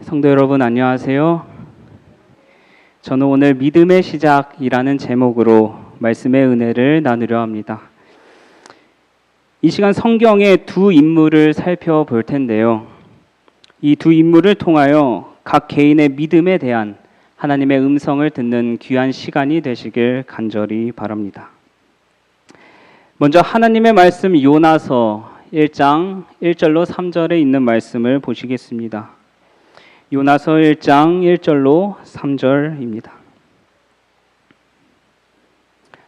성도 여러분 안녕하세요. 저는 오늘 믿음의 시작이라는 제목으로 말씀의 은혜를 나누려 합니다. 이 시간 성경의 두 인물을 살펴볼 텐데요. 이 두 인물을 통하여 각 개인의 믿음에 대한 하나님의 음성을 듣는 귀한 시간이 되시길 간절히 바랍니다. 먼저 하나님의 말씀 요나서 1장 1절로 3절에 있는 말씀을 보시겠습니다. 요나서 1장 1절로 3절입니다.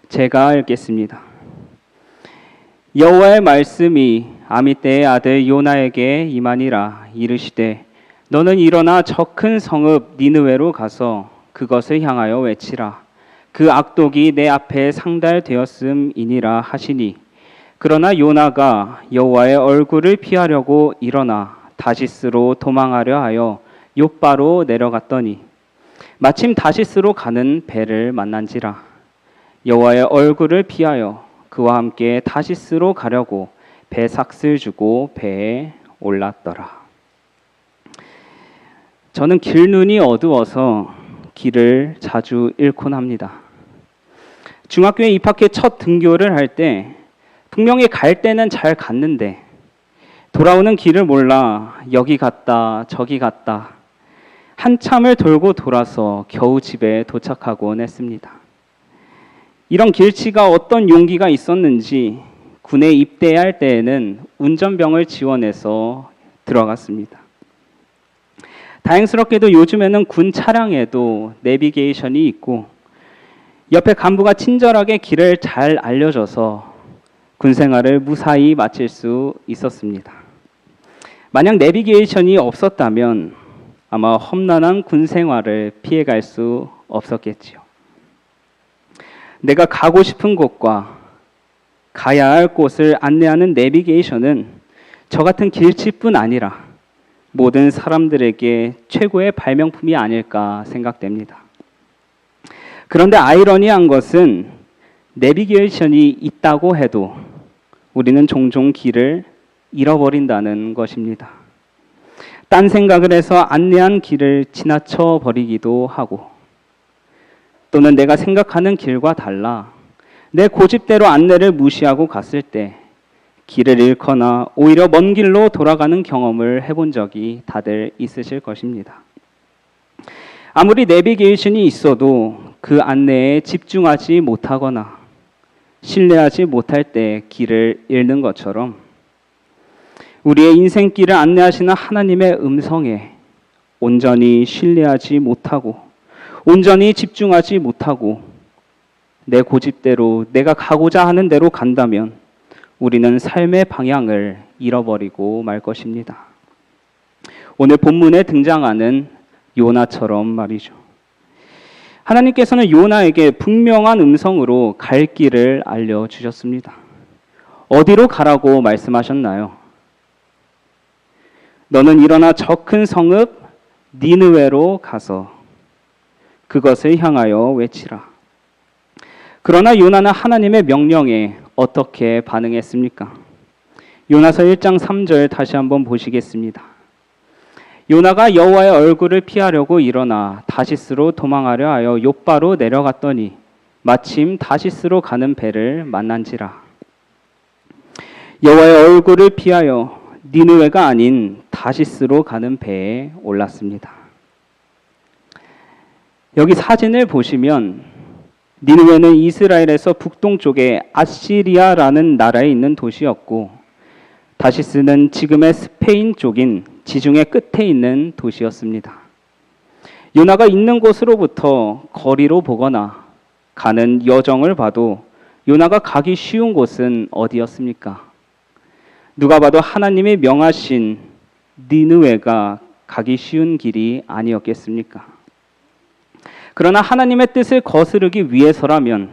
제가 읽겠습니다. 여호와의 말씀이 아미떼의 아들 요나에게 임하니라. 이르시되 너는 일어나 저 큰 성읍 니느웨로 가서 그것을 향하여 외치라. 그 악독이 내 앞에 상달되었음이니라 하시니, 그러나 요나가 여호와의 얼굴을 피하려고 일어나 다시스로 도망하려 하여 욥바로 내려갔더니 마침 다시스로 가는 배를 만난지라. 여호와의 얼굴을 피하여 그와 함께 다시스로 가려고 배 삭슬 주고 배에 올랐더라. 저는 길눈이 어두워서 길을 자주 잃곤 합니다. 중학교에 입학해 첫 등교를 할 때 분명히 갈 때는 잘 갔는데 돌아오는 길을 몰라 여기 갔다 저기 갔다 한참을 돌고 돌아서 겨우 집에 도착하곤 했습니다. 이런 길치가 어떤 용기가 있었는지 군에 입대할 때에는 운전병을 지원해서 들어갔습니다. 다행스럽게도 요즘에는 군 차량에도 내비게이션이 있고 옆에 간부가 친절하게 길을 잘 알려줘서 군 생활을 무사히 마칠 수 있었습니다. 만약 내비게이션이 없었다면 아마 험난한 군 생활을 피해갈 수 없었겠지요. 내가 가고 싶은 곳과 가야 할 곳을 안내하는 내비게이션은 저 같은 길치뿐 아니라 모든 사람들에게 최고의 발명품이 아닐까 생각됩니다. 그런데 아이러니한 것은 내비게이션이 있다고 해도 우리는 종종 길을 잃어버린다는 것입니다. 딴 생각을 해서 안내한 길을 지나쳐 버리기도 하고, 또는 내가 생각하는 길과 달라 내 고집대로 안내를 무시하고 갔을 때 길을 잃거나 오히려 먼 길로 돌아가는 경험을 해본 적이 다들 있으실 것입니다. 아무리 내비게이션이 있어도 그 안내에 집중하지 못하거나 신뢰하지 못할 때 길을 잃는 것처럼 우리의 인생길을 안내하시는 하나님의 음성에 온전히 신뢰하지 못하고 온전히 집중하지 못하고 내 고집대로 내가 가고자 하는 대로 간다면 우리는 삶의 방향을 잃어버리고 말 것입니다. 오늘 본문에 등장하는 요나처럼 말이죠. 하나님께서는 요나에게 분명한 음성으로 갈 길을 알려주셨습니다. 어디로 가라고 말씀하셨나요? 너는 일어나 저 큰 성읍 니느웨로 가서 그것을 향하여 외치라. 그러나 요나는 하나님의 명령에 어떻게 반응했습니까? 요나서 1장 3절 다시 한번 보시겠습니다. 요나가 여호와의 얼굴을 피하려고 일어나 다시스로 도망하려 하여 욥바로 내려갔더니 마침 다시스로 가는 배를 만난지라. 여호와의 얼굴을 피하여 니느웨가 아닌 다시스로 가는 배에 올랐습니다. 여기 사진을 보시면 니느웨는 이스라엘에서 북동쪽에 아시리아라는 나라에 있는 도시였고 다시스는 지금의 스페인 쪽인 지중해 끝에 있는 도시였습니다. 요나가 있는 곳으로부터 거리로 보거나 가는 여정을 봐도 요나가 가기 쉬운 곳은 어디였습니까? 누가 봐도 하나님이 명하신 니느웨가 가기 쉬운 길이 아니었겠습니까? 그러나 하나님의 뜻을 거스르기 위해서라면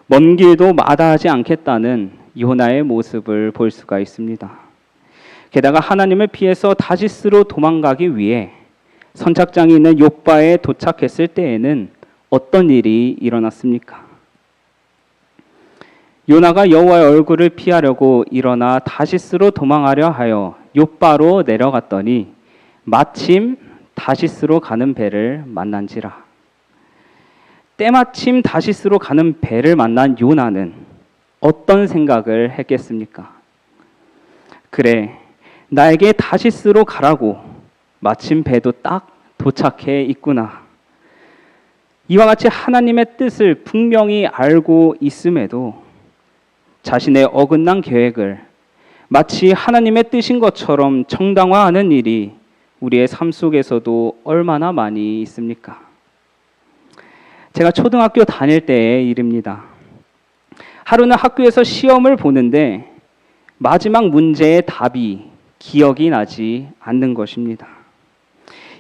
먼 길도 마다하지 않겠다는 요나의 모습을 볼 수가 있습니다. 게다가 하나님을 피해서 다시스로 도망가기 위해 선착장이 있는 욥바에 도착했을 때에는 어떤 일이 일어났습니까? 요나가 여호와의 얼굴을 피하려고 일어나 다시스로 도망하려 하여 욥바로 내려갔더니 마침 다시스로 가는 배를 만난지라. 때마침 다시스로 가는 배를 만난 요나는 어떤 생각을 했겠습니까? 그래, 나에게 다시스로 가라고 마침 배도 딱 도착해 있구나. 이와 같이 하나님의 뜻을 분명히 알고 있음에도 자신의 어긋난 계획을 마치 하나님의 뜻인 것처럼 정당화하는 일이 우리의 삶 속에서도 얼마나 많이 있습니까? 제가 초등학교 다닐 때의 일입니다. 하루는 학교에서 시험을 보는데 마지막 문제의 답이 기억이 나지 않는 것입니다.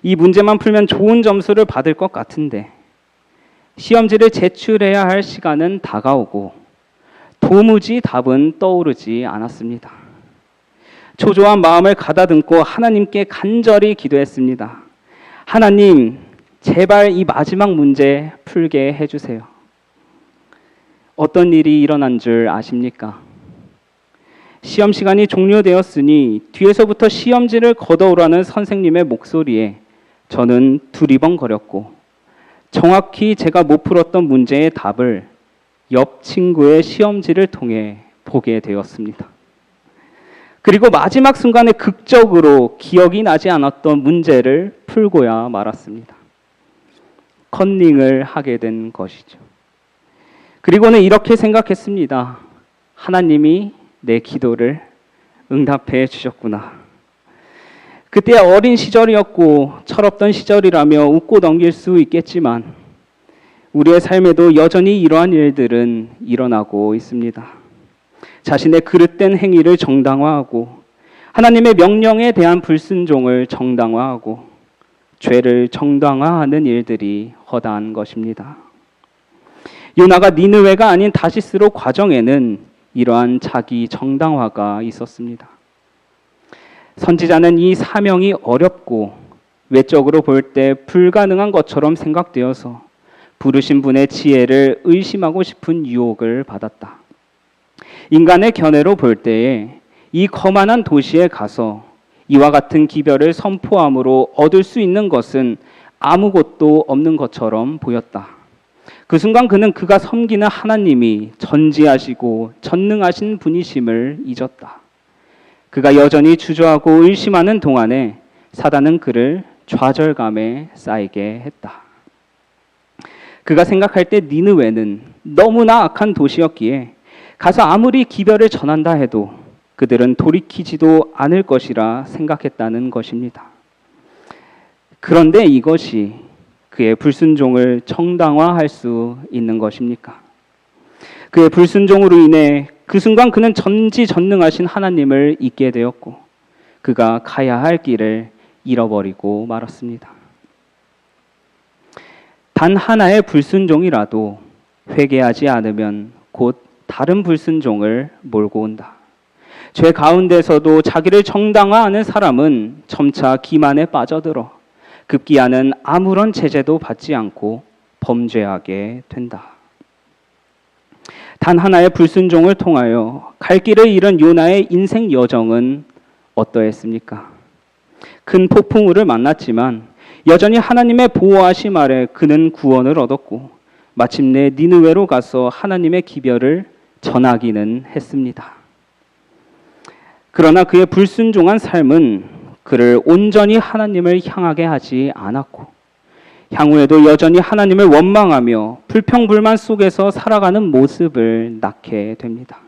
이 문제만 풀면 좋은 점수를 받을 것 같은데 시험지를 제출해야 할 시간은 다가오고 도무지 답은 떠오르지 않았습니다. 초조한 마음을 가다듬고 하나님께 간절히 기도했습니다. 하나님, 제발 이 마지막 문제 풀게 해주세요. 어떤 일이 일어난 줄 아십니까? 시험 시간이 종료되었으니 뒤에서부터 시험지를 걷어오라는 선생님의 목소리에 저는 두리번거렸고 정확히 제가 못 풀었던 문제의 답을 옆 친구의 시험지를 통해 보게 되었습니다. 그리고 마지막 순간에 극적으로 기억이 나지 않았던 문제를 풀고야 말았습니다. 컨닝을 하게 된 것이죠. 그리고는 이렇게 생각했습니다. 하나님이 내 기도를 응답해 주셨구나. 그때 어린 시절이었고 철없던 시절이라며 웃고 넘길 수 있겠지만 우리의 삶에도 여전히 이러한 일들은 일어나고 있습니다. 자신의 그릇된 행위를 정당화하고 하나님의 명령에 대한 불순종을 정당화하고 죄를 정당화하는 일들이 허다한 것입니다. 요나가 니느웨가 아닌 다시스로 과정에는 이러한 자기 정당화가 있었습니다. 선지자는 이 사명이 어렵고 외적으로 볼 때 불가능한 것처럼 생각되어서 부르신 분의 지혜를 의심하고 싶은 유혹을 받았다. 인간의 견해로 볼 때에 이 거만한 도시에 가서 이와 같은 기별을 선포함으로 얻을 수 있는 것은 아무것도 없는 것처럼 보였다. 그 순간 그는 그가 섬기는 하나님이 전지하시고 전능하신 분이심을 잊었다. 그가 여전히 주저하고 의심하는 동안에 사단은 그를 좌절감에 쌓이게 했다. 그가 생각할 때 니느웨는 너무나 악한 도시였기에 가서 아무리 기별을 전한다 해도 그들은 돌이키지도 않을 것이라 생각했다는 것입니다. 그런데 이것이 그의 불순종을 정당화할 수 있는 것입니까? 그의 불순종으로 인해 그 순간 그는 전지전능하신 하나님을 잊게 되었고 그가 가야 할 길을 잃어버리고 말았습니다. 단 하나의 불순종이라도 회개하지 않으면 곧 다른 불순종을 몰고 온다. 죄 가운데서도 자기를 정당화하는 사람은 점차 기만에 빠져들어 급기야는 아무런 제재도 받지 않고 범죄하게 된다. 단 하나의 불순종을 통하여 갈 길을 잃은 요나의 인생 여정은 어떠했습니까? 큰 폭풍우를 만났지만 여전히 하나님의 보호하심 아래 그는 구원을 얻었고 마침내 니느웨로 가서 하나님의 기별을 전하기는 했습니다. 그러나 그의 불순종한 삶은 그를 온전히 하나님을 향하게 하지 않았고 향후에도 여전히 하나님을 원망하며 불평불만 속에서 살아가는 모습을 낳게 됩니다.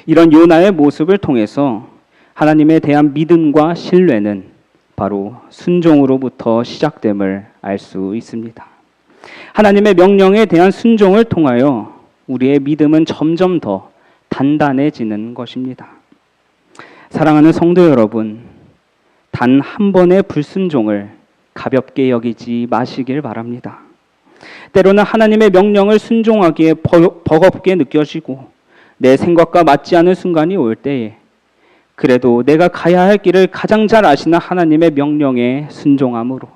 이런 요나의 모습을 통해서 하나님에 대한 믿음과 신뢰는 바로 순종으로부터 시작됨을 알 수 있습니다. 하나님의 명령에 대한 순종을 통하여 우리의 믿음은 점점 더 단단해지는 것입니다. 사랑하는 성도 여러분, 단 한 번의 불순종을 가볍게 여기지 마시길 바랍니다. 때로는 하나님의 명령을 순종하기에 버겁게 느껴지고 내 생각과 맞지 않은 순간이 올 때에 그래도 내가 가야 할 길을 가장 잘 아시는 하나님의 명령에 순종함으로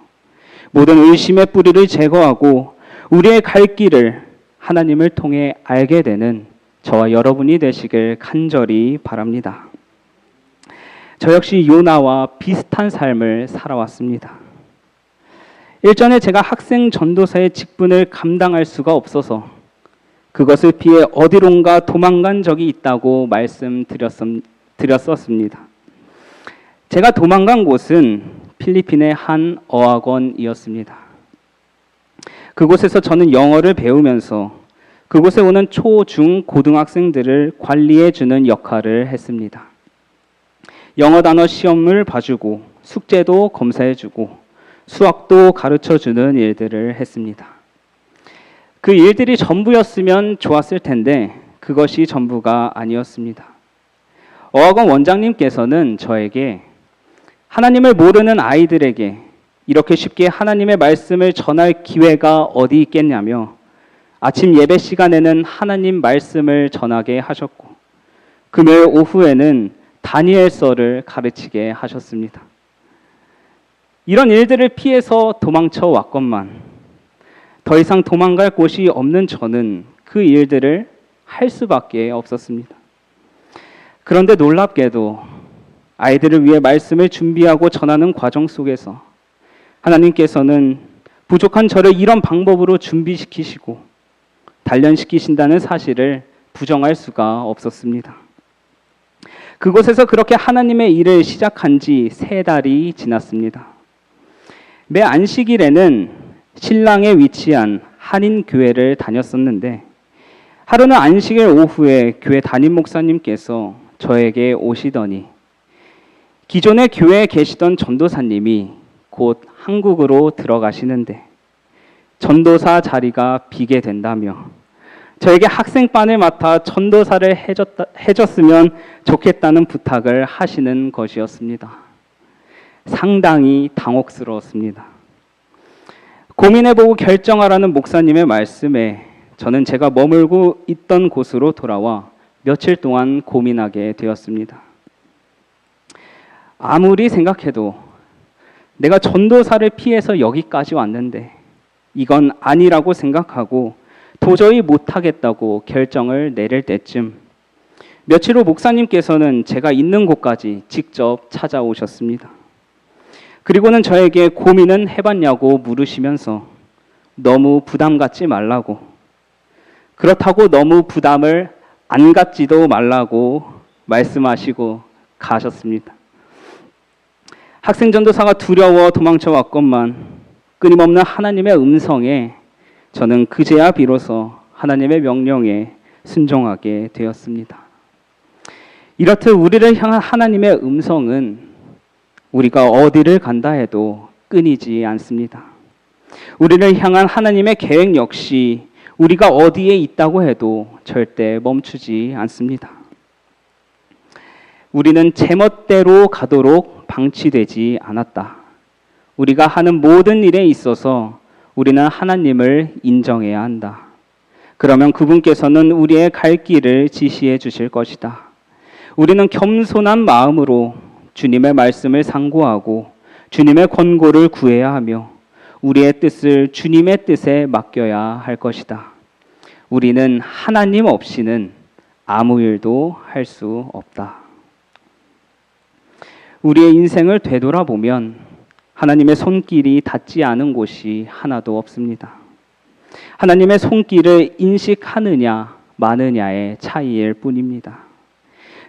모든 의심의 뿌리를 제거하고 우리의 갈 길을 하나님을 통해 알게 되는 저와 여러분이 되시길 간절히 바랍니다. 저 역시 요나와 비슷한 삶을 살아왔습니다. 일전에 제가 학생 전도사의 직분을 감당할 수가 없어서 그것을 피해 어디론가 도망간 적이 있다고 말씀드렸었습니다. 제가 도망간 곳은 필리핀의 한 어학원이었습니다. 그곳에서 저는 영어를 배우면서 그곳에 오는 초, 중, 고등학생들을 관리해주는 역할을 했습니다. 영어 단어 시험을 봐주고 숙제도 검사해주고 수학도 가르쳐주는 일들을 했습니다. 그 일들이 전부였으면 좋았을 텐데 그것이 전부가 아니었습니다. 어학원 원장님께서는 저에게 하나님을 모르는 아이들에게 이렇게 쉽게 하나님의 말씀을 전할 기회가 어디 있겠냐며 아침 예배 시간에는 하나님 말씀을 전하게 하셨고 금요일 오후에는 다니엘서를 가르치게 하셨습니다. 이런 일들을 피해서 도망쳐 왔건만 더 이상 도망갈 곳이 없는 저는 그 일들을 할 수밖에 없었습니다. 그런데 놀랍게도 아이들을 위해 말씀을 준비하고 전하는 과정 속에서 하나님께서는 부족한 저를 이런 방법으로 준비시키시고 단련시키신다는 사실을 부정할 수가 없었습니다. 그곳에서 그렇게 하나님의 일을 시작한 지 3달이 지났습니다. 매 안식일에는 신랑에 위치한 한인교회를 다녔었는데 하루는 안식일 오후에 교회 담임 목사님께서 저에게 오시더니 기존의 교회에 계시던 전도사님이 곧 한국으로 들어가시는데 전도사 자리가 비게 된다며 저에게 학생반을 맡아 전도사를 해줬으면 좋겠다는 부탁을 하시는 것이었습니다. 상당히 당혹스러웠습니다. 고민해보고 결정하라는 목사님의 말씀에 저는 제가 머물고 있던 곳으로 돌아와 며칠 동안 고민하게 되었습니다. 아무리 생각해도 내가 전도사를 피해서 여기까지 왔는데 이건 아니라고 생각하고 도저히 못하겠다고 결정을 내릴 때쯤 며칠 후 목사님께서는 제가 있는 곳까지 직접 찾아오셨습니다. 그리고는 저에게 고민은 해봤냐고 물으시면서 너무 부담 갖지 말라고, 그렇다고 너무 부담을 안 갖지도 말라고 말씀하시고 가셨습니다. 학생 전도사가 두려워 도망쳐 왔건만 끊임없는 하나님의 음성에 저는 그제야 비로소 하나님의 명령에 순종하게 되었습니다. 이렇듯 우리를 향한 하나님의 음성은 우리가 어디를 간다 해도 끊이지 않습니다. 우리를 향한 하나님의 계획 역시 우리가 어디에 있다고 해도 절대 멈추지 않습니다. 우리는 제멋대로 가도록 방치되지 않았다. 우리가 하는 모든 일에 있어서 우리는 하나님을 인정해야 한다. 그러면 그분께서는 우리의 갈 길을 지시해 주실 것이다. 우리는 겸손한 마음으로 주님의 말씀을 상고하고 주님의 권고를 구해야 하며 우리의 뜻을 주님의 뜻에 맡겨야 할 것이다. 우리는 하나님 없이는 아무 일도 할 수 없다. 우리의 인생을 되돌아보면 하나님의 손길이 닿지 않은 곳이 하나도 없습니다. 하나님의 손길을 인식하느냐 마느냐의 차이일 뿐입니다.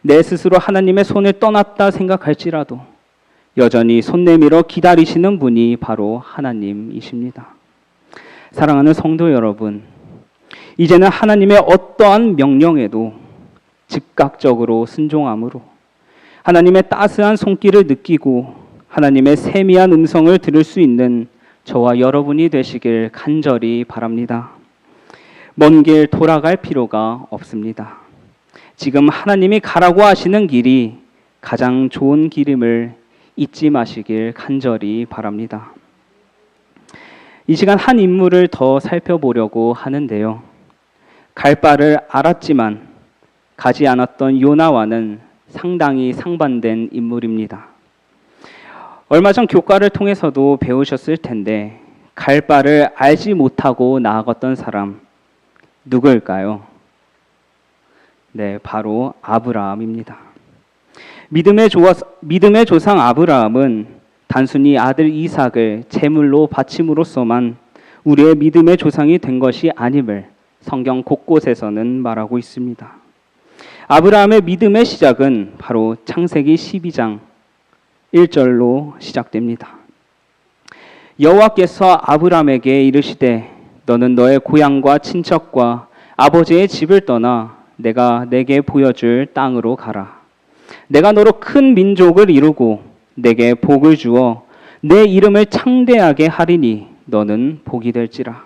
내 스스로 하나님의 손을 떠났다 생각할지라도 여전히 손 내밀어 기다리시는 분이 바로 하나님이십니다. 사랑하는 성도 여러분, 이제는 하나님의 어떠한 명령에도 즉각적으로 순종함으로 하나님의 따스한 손길을 느끼고 하나님의 세미한 음성을 들을 수 있는 저와 여러분이 되시길 간절히 바랍니다. 먼 길 돌아갈 필요가 없습니다. 지금 하나님이 가라고 하시는 길이 가장 좋은 길임을 잊지 마시길 간절히 바랍니다. 이 시간 한 인물을 더 살펴보려고 하는데요. 갈 바를 알았지만 가지 않았던 요나와는 상당히 상반된 인물입니다. 얼마 전 교과를 통해서도 배우셨을 텐데 갈 바를 알지 못하고 나아갔던 사람 누구일까요? 네, 바로 아브라함입니다. 믿음의 조상 아브라함은 단순히 아들 이삭을 제물로 바침으로써만 우리의 믿음의 조상이 된 것이 아님을 성경 곳곳에서는 말하고 있습니다. 아브라함의 믿음의 시작은 바로 창세기 12장 1절로 시작됩니다. 여호와께서 아브라함에게 이르시되 너는 너의 고향과 친척과 아버지의 집을 떠나 내가 내게 보여줄 땅으로 가라. 내가 너로 큰 민족을 이루고 내게 복을 주어 내 이름을 창대하게 하리니 너는 복이 될지라.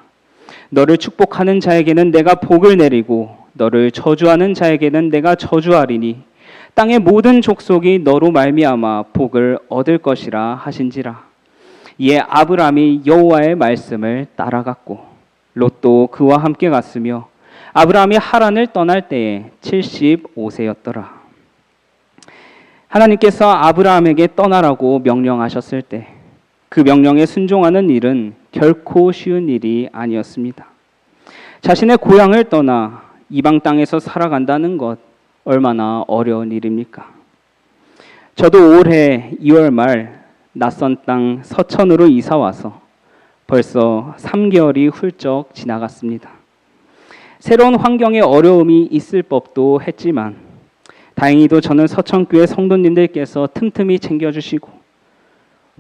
너를 축복하는 자에게는 내가 복을 내리고 너를 저주하는 자에게는 내가 저주하리니 땅의 모든 족속이 너로 말미암아 복을 얻을 것이라 하신지라. 이에 아브라함이 여호와의 말씀을 따라갔고 롯도 그와 함께 갔으며 아브라함이 하란을 떠날 때에 75세였더라. 하나님께서 아브라함에게 떠나라고 명령하셨을 때 그 명령에 순종하는 일은 결코 쉬운 일이 아니었습니다. 자신의 고향을 떠나 이방 땅에서 살아간다는 것 얼마나 어려운 일입니까? 저도 올해 2월 말 낯선 땅 서천으로 이사 와서 벌써 3개월이 훌쩍 지나갔습니다. 새로운 환경에 어려움이 있을 법도 했지만 다행히도 저는 서천교회 성도님들께서 틈틈이 챙겨주시고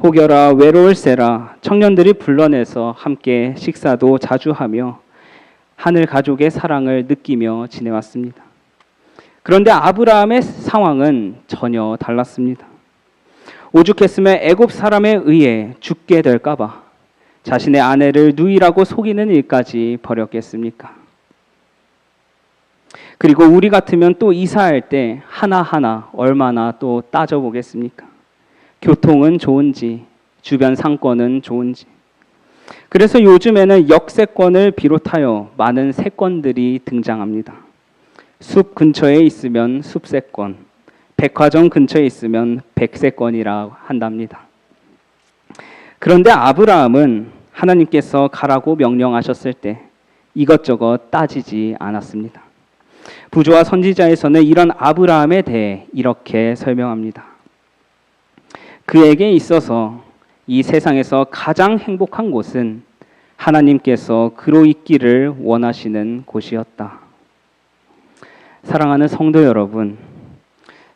혹여라 외로울세라 청년들이 불러내서 함께 식사도 자주 하며 하늘 가족의 사랑을 느끼며 지내왔습니다. 그런데 아브라함의 상황은 전혀 달랐습니다. 오죽했으면 애굽 사람에 의해 죽게 될까 봐 자신의 아내를 누이라고 속이는 일까지 벌였겠습니까? 그리고 우리 같으면 또 이사할 때 하나하나 얼마나 또 따져보겠습니까? 교통은 좋은지, 주변 상권은 좋은지. 그래서 요즘에는 역세권을 비롯하여 많은 세권들이 등장합니다. 숲 근처에 있으면 숲세권, 백화점 근처에 있으면 백세권이라 한답니다. 그런데 아브라함은 하나님께서 가라고 명령하셨을 때 이것저것 따지지 않았습니다. 부조와 선지자에서는 이런 아브라함에 대해 이렇게 설명합니다. 그에게 있어서 이 세상에서 가장 행복한 곳은 하나님께서 그로 있기를 원하시는 곳이었다. 사랑하는 성도 여러분,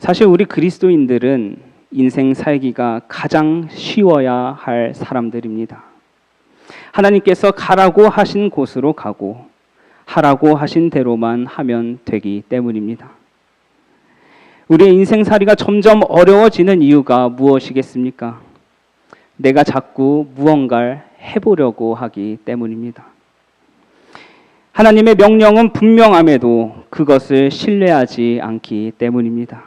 사실 우리 그리스도인들은 인생 살기가 가장 쉬워야 할 사람들입니다. 하나님께서 가라고 하신 곳으로 가고 하라고 하신 대로만 하면 되기 때문입니다. 우리의 인생살이가 점점 어려워지는 이유가 무엇이겠습니까? 내가 자꾸 무언가를 해보려고 하기 때문입니다. 하나님의 명령은 분명함에도 그것을 신뢰하지 않기 때문입니다.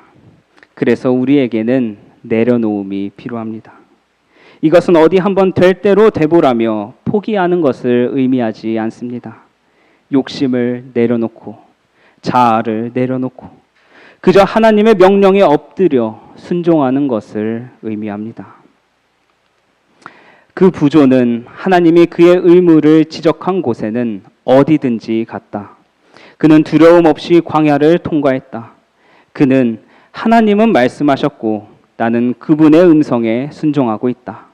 그래서 우리에게는 내려놓음이 필요합니다. 이것은 어디 한번 될 대로 돼보라며 포기하는 것을 의미하지 않습니다. 욕심을 내려놓고 자아를 내려놓고 그저 하나님의 명령에 엎드려 순종하는 것을 의미합니다. 그 부조는 하나님이 그의 의무를 지적한 곳에는 어디든지 갔다. 그는 두려움 없이 광야를 통과했다. 그는 하나님은 말씀하셨고 나는 그분의 음성에 순종하고 있다.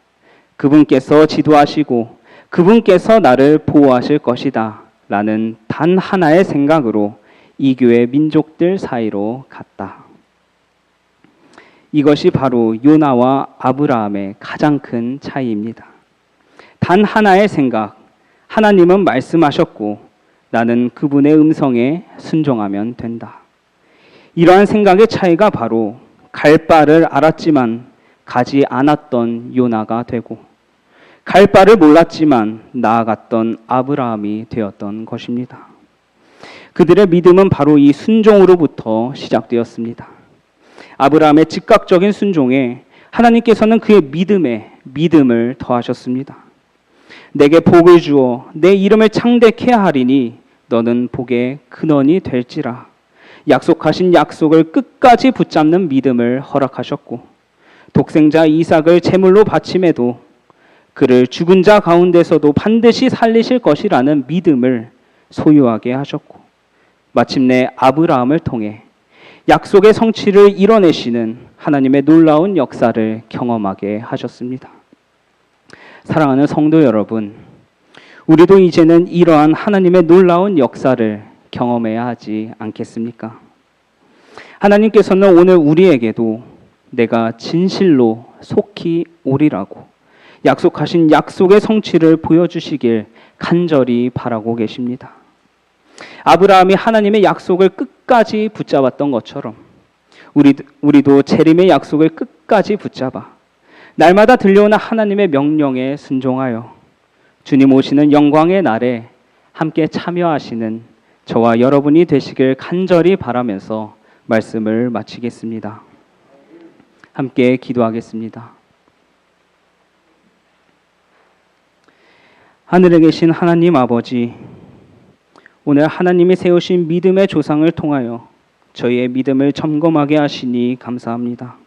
그분께서 지도하시고 그분께서 나를 보호하실 것이다. 라는 단 하나의 생각으로 이 교회 민족들 사이로 갔다. 이것이 바로 요나와 아브라함의 가장 큰 차이입니다. 단 하나의 생각, 하나님은 말씀하셨고 나는 그분의 음성에 순종하면 된다. 이러한 생각의 차이가 바로 갈 바를 알았지만 가지 않았던 요나가 되고 갈 바를 몰랐지만 나아갔던 아브라함이 되었던 것입니다. 그들의 믿음은 바로 이 순종으로부터 시작되었습니다. 아브라함의 즉각적인 순종에 하나님께서는 그의 믿음에 믿음을 더하셨습니다. 내게 복을 주어 내 이름을 창대케 하리니 너는 복의 근원이 될지라. 약속하신 약속을 끝까지 붙잡는 믿음을 허락하셨고 독생자 이삭을 제물로 바침해도 그를 죽은 자 가운데서도 반드시 살리실 것이라는 믿음을 소유하게 하셨고 마침내 아브라함을 통해 약속의 성취를 이뤄내시는 하나님의 놀라운 역사를 경험하게 하셨습니다. 사랑하는 성도 여러분, 우리도 이제는 이러한 하나님의 놀라운 역사를 경험해야 하지 않겠습니까? 하나님께서는 오늘 우리에게도 내가 진실로 속히 오리라고 약속하신 약속의 성취를 보여주시길 간절히 바라고 계십니다. 아브라함이 하나님의 약속을 끝까지 붙잡았던 것처럼 우리도 재림의 약속을 끝까지 붙잡아 날마다 들려오는 하나님의 명령에 순종하여 주님 오시는 영광의 날에 함께 참여하시는 저와 여러분이 되시길 간절히 바라면서 말씀을 마치겠습니다. 함께 기도하겠습니다. 하늘에 계신 하나님 아버지, 오늘 하나님이 세우신 믿음의 조상을 통하여 저희의 믿음을 점검하게 하시니 감사합니다.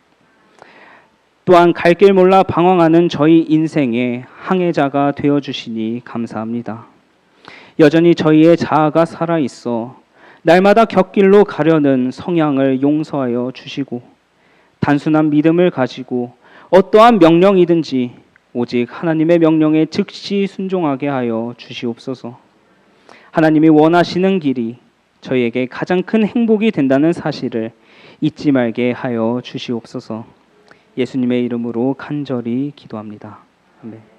또한 갈 길 몰라 방황하는 저희 인생의 항해자가 되어주시니 감사합니다. 여전히 저희의 자아가 살아있어 날마다 곁길로 가려는 성향을 용서하여 주시고 단순한 믿음을 가지고 어떠한 명령이든지 오직 하나님의 명령에 즉시 순종하게 하여 주시옵소서. 하나님이 원하시는 길이 저희에게 가장 큰 행복이 된다는 사실을 잊지 말게 하여 주시옵소서. 예수님의 이름으로 간절히 기도합니다. 아멘.